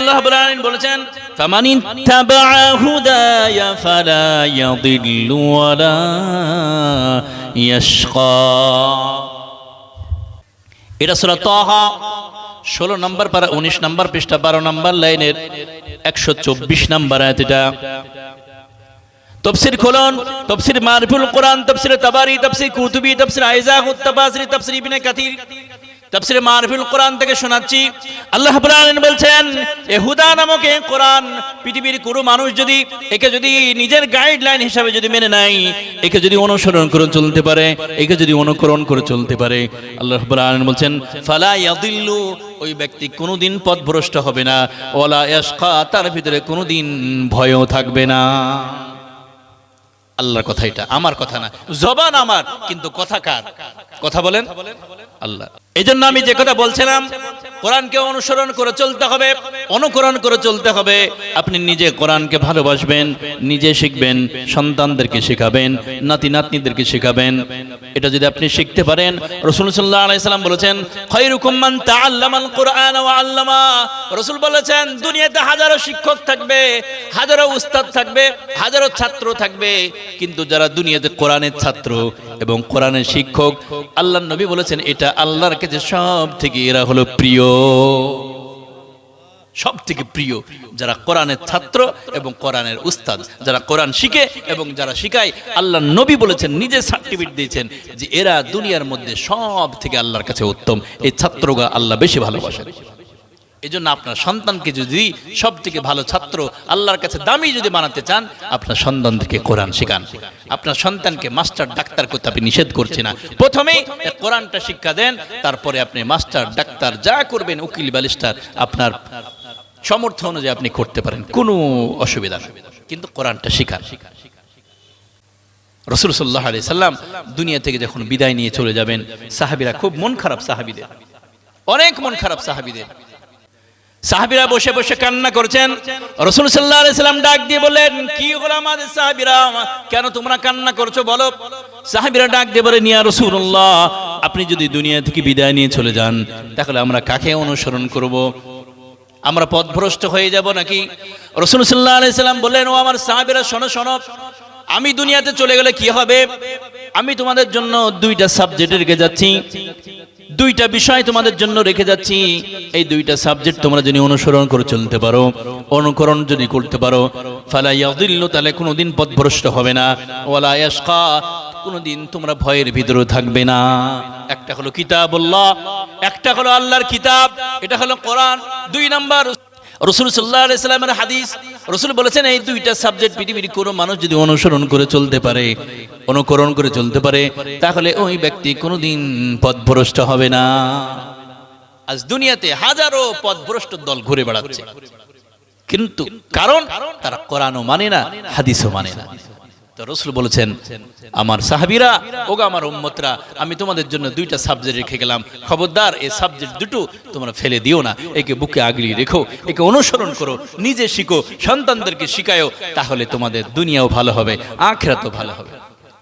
আল্লাহ রাব্বুল আলামিন বলেছেন ফামানিত্তাবা হুদায়া ফালা ইয়াদিল্লু ওয়ালা ইয়াশকা। এটা সূরা তাহা 16 নম্বর পারা 19 নম্বর পৃষ্ঠা 12 নম্বর লাইনের 124 নম্বর আয়াত। এটা তফসির খুলুন, তফসির মারিফুল কোরআন, তফসির তাবারি, তফসির কুতুবি, তফসির আইজাহুত তাফাসির, তফসির ইবনে কাসির, তফসির মারিফুল কোরআন থেকে শোনাচ্ছি। আল্লাহ রাব্বুল আলামিন বলছেন এই হুদা নামক এই কোরআন পৃথিবীর কোনো মানুষ যদি একে যদি নিজের গাইডলাইন হিসাবে যদি মেনে নেয়, একে যদি অনুসরণ করে চলতে পারে, একে যদি অনুকরণ করে চলতে পারে, আল্লাহ রাব্বুল আলামিন বলছেন ফালা ইয়াদিল্লু, ওই ব্যক্তি কোনোদিন পথভ্রষ্ট হবে না, ওয়ালা ইয়াশকা, তার ভিতরে কোনোদিন ভয়ও থাকবে না। আল্লাহর কথা, এটা আমার কথা না, জবান আমার, কিন্তু কথা কার? কথা বলেন আল্লাহ। এই জন্য আমি যে কথা বলছিলাম, কোরআনকে অনুসরণ করে চলতে হবে, অনুকরণ করে চলতে হবে। আপনি নিজে কোরআনকে ভালোবাসবেন, নিজে শিখবেন, সন্তানদেরকে শেখাবেন, নাতি নাতনিদেরকে শেখাবেন। এটা যদি আপনি শিখতে পারেন, রাসূল সাল্লাল্লাহু আলাইহি সাল্লাম বলেছেন খায়রুকুম মান তাআল্লামাল কুরআন ওয়া আল্লামা। রাসূল বলেছেন দুনিয়াতে হাজারো শিক্ষক থাকবে, হাজারো উস্তাদ থাকবে, হাজারো ছাত্র থাকবে, কিন্তু যারা দুনিয়াতে কোরআনের ছাত্র এবং কোরআনের শিক্ষক, আল্লাহর নবী বলেছেন এটা আল্লাহর কাছে সব থেকে এরা হলো প্রিয়, সব থেকে প্রিয়। যারা কোরআনের ছাত্র এবং কোরআনের উস্তাদ, যারা কোরআন শিখে এবং যারা শিখায়, আল্লাহর নবী বলেছেন, নিজে সার্টিফিকেট দিয়েছেন যে এরা দুনিয়ার মধ্যে সব থেকে আল্লাহর কাছে উত্তম। এই ছাত্ররা আল্লাহ বেশি ভালোবাসেন। এই জন্য আপনার সন্তানকে যদি সব থেকে ভালো ছাত্র, আল্লাহর কাছে দামি যদি বানাতে চান, আপনার সন্তানকে কোরআন শেখান। আপনার সন্তানকে মাস্টার ডাক্তার করতে আপনি নিষেধ করছে না, প্রথমেই কোরআনটা শিক্ষা দেন, তারপরে আপনি মাস্টার ডাক্তার যা করবেন, উকিল ব্যারিস্টার আপনার সামর্থ্য অনুযায়ী আপনি করতে পারেন, কোনো অসুবিধা নেই, কিন্তু কোরআনটা শিখান। রাসূল সাল্লাল্লাহু আলাইহি সাল্লাম দুনিয়া থেকে যখন বিদায় নিয়ে চলে যাবেন, সাহাবীরা খুব মন খারাপ, সাহাবীদের অনেক মন খারাপ, সাহাবীরা বসে বসে কান্না করছেন। রাসূল সাল্লাল্লাহু আলাইহি সাল্লাম ডাক দিয়ে বললেন কি হলো আমাদের সাহাবীরা, কেন তোমরা কান্না করছো বলো? সাহাবীরা ডাক দিয়ে বলেন ইয়া রাসূলুল্লাহ, আপনি যদি দুনিয়া থেকে বিদায় নিয়ে চলে যান, তাহলে আমরা কাকে অনুসরণ করব? আমরা পথভ্রষ্ট হয়ে যাব নাকি? রাসূল সাল্লাল্লাহু আলাইহি সাল্লাম বললেন ও আমার সাহাবীরা, শোনো শোনো, আমি দুনিয়াতে চলে গেলে কি হবে? আমি তোমাদের জন্য দুইটা সাবজেক্ট রেখে যাচ্ছি, দুইটা বিষয় তোমাদের জন্য রেখে যাচ্ছি। এই দুইটা সাবজেক্ট তোমরা যদি অনুসরণ করে চলতে পারো, অনুকরণ যদি করতে পারো, ফালা ইয়াদিল্লু, তাহলে কোনোদিন পথভ্রষ্ট হবে না, ওয়ালা ইয়াশকা, কোনোদিন তোমরা ভয়ের ভিতরে থাকবে না। একটা হলো কিতাবুল্লাহ, একটা হলো আল্লাহর কিতাব, এটা হলো কোরআন। দুই নাম্বার রাসূল সাল্লাল্লাহু আলাইহি সাল্লামের হাদিস। রাসূল বলেছেন এই দুইটা সাবজেক্ট পৃথিবীর কোনো মানুষ যদি অনুসরণ করে চলতে পারে, অনুকরণ করে চলতে পারে, তাহলে ওই ব্যক্তি কোনোদিন পথভ্রষ্ট হবে না। আজ দুনিয়াতে হাজারো পথভ্রষ্ট দল ঘুরে বেড়াচ্ছে, কিন্তু কারণ তারা কোরআনও মানে না, হাদিসও মানে না। তো রাসূল বলেছেন আমার সাহাবীরা, ওগো আমার উম্মতরা, আমি তোমাদের জন্য দুইটা সাবজেক্ট রেখে গেলাম, খবরদার এই সাবজেক্ট দুটো তোমরা ফেলে দিও না, একে বুকে আগলিয়ে রেখো, একে অনুসরণ করো, নিজে শিখো, সন্তানদেরকে শিখায়ও, তাহলে তোমাদের দুনিয়াও ভালো হবে, আখিরাতও ভালো হবে।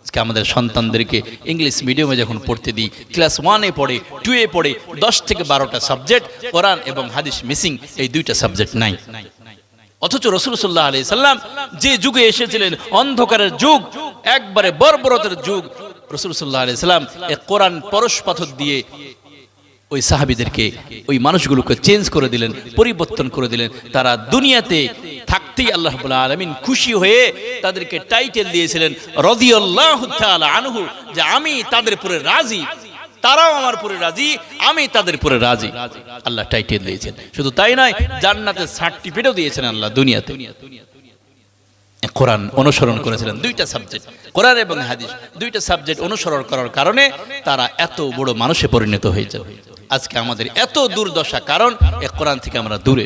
আজকে আমাদের সন্তানদেরকে ইংলিশ মিডিয়ামে যখন পড়তে দিই, ক্লাস 1-এ পড়ে, 2-এ পড়ে, 10 থেকে 12টা সাবজেক্ট, কোরআন এবং হাদিস মিসিং, এই দুইটা সাবজেক্ট নাই। অথচ রাসূল সাল্লাল্লাহু আলাইহি সাল্লাম যে যুগে এসেছিলেন, অন্ধকারের যুগ, একবারে বর্বরতার যুগ, রাসূল সাল্লাল্লাহু আলাইহি সাল্লাম এই কোরআন পরশ পাথর দিয়ে ওই সাহাবীদেরকে, ওই মানুষগুলোকে চেঞ্জ করে দিলেন, পরিবর্তন করে দিলেন। তারা দুনিয়াতে থাকতেই আল্লাহ রাব্বুল আলামিন খুশি হয়ে তাদেরকে টাইটেল দিয়েছিলেন রাদিয়াল্লাহু তাআলা আনহু, যে আমি তাদের উপরে রাজি, তারাও আমার উপরে রাজি, আমি তাদের উপরে রাজি। আল্লাহ টাইটেল দিয়েছেন। শুধু তাই নয়, জান্নাতের সার্টিফিকেটও দিয়েছেন আল্লাহ দুনিয়াতে। কোরআন অনুসরণ করেছিলেন, দুইটা সাবজেক্ট, কোরআন এবং হাদিস, দুইটা সাবজেক্ট অনুসরণ করার কারণে তারা এত বড় মানুষে পরিণত হয়েছে। আজকে আমাদের এত দুর্দশা, কারণ এই কোরআন থেকে আমরা দূরে।